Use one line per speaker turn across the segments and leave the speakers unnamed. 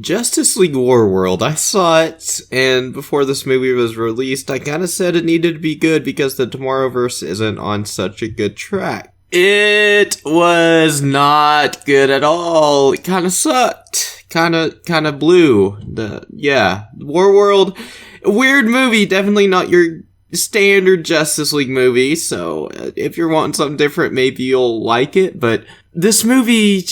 Justice League Warworld, I saw it, and before this movie was released, I kinda said it needed to be good because the Tomorrowverse isn't on such a good track. It was not good at all. It kinda sucked. Kinda blew. Warworld, weird movie, definitely not your standard Justice League movie, so if you're wanting something different, maybe you'll like it, but this movie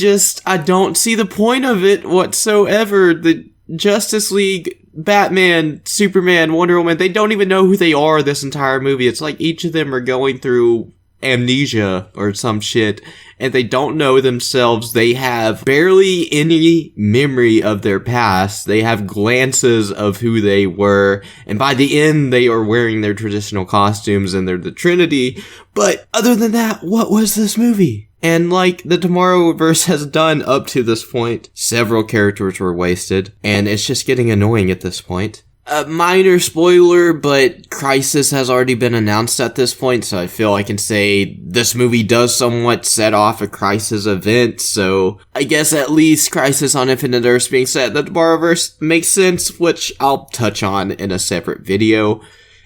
I don't see the point of it whatsoever. The Justice League, Batman, Superman, Wonder Woman, they don't even know who they are this entire movie. It's like each of them are going through amnesia or some shit, and they don't know themselves. They have barely any memory of their past. They have glances of who they were, and by the end, they are wearing their traditional costumes and they're the Trinity. But other than that, what was this movie? And like the Tomorrowverse has done up to this point, several characters were wasted, and it's just getting annoying at this point. A minor spoiler, but Crisis has already been announced at this point, so I feel I can say this movie does somewhat set off a Crisis event, so I guess at least Crisis on Infinite Earths being set, the Tomorrowverse makes sense, which I'll touch on in a separate video.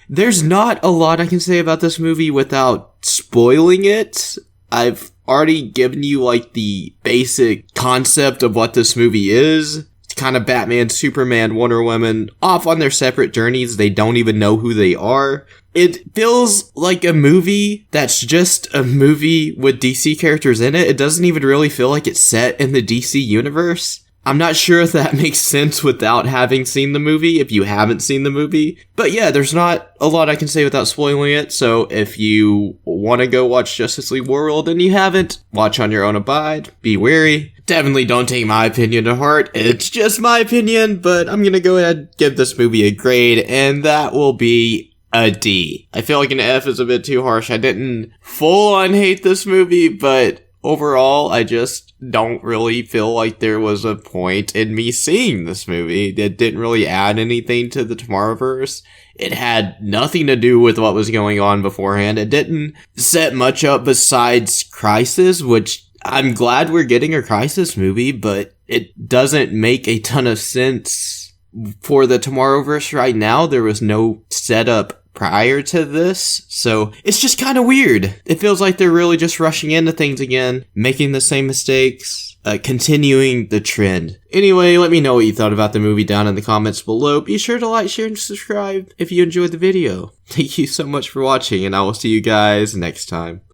There's not a lot I can say about this movie without spoiling it. I've already given you like the basic concept of what this movie is. Kind of Batman, Superman, Wonder Woman, off on their separate journeys. They don't even know who they are. It feels like a movie that's just a movie with DC characters in it. It doesn't even really feel like it's set in the DC universe. I'm not sure if that makes sense without having seen the movie, if you haven't seen the movie. But yeah, there's not a lot I can say without spoiling it, so if you want to go watch Justice League World and you haven't, watch on your own abide, be wary. Definitely don't take my opinion to heart, it's just my opinion, but I'm gonna go ahead and give this movie a grade, and that will be a D. I feel like an F is a bit too harsh. I didn't full on hate this movie, but overall, I just don't really feel like there was a point in me seeing this movie. It didn't really add anything to the Tomorrowverse. It had nothing to do with what was going on beforehand. It didn't set much up besides Crisis, which I'm glad we're getting a Crisis movie, but it doesn't make a ton of sense for the Tomorrowverse right now. There was no setup prior to this, so it's just kind of weird. It feels like they're really just rushing into things again, making the same mistakes, continuing the trend. Anyway, let me know what you thought about the movie down in the comments below. Be sure to like, share, and subscribe if you enjoyed the video. Thank you so much for watching, and I will see you guys next time.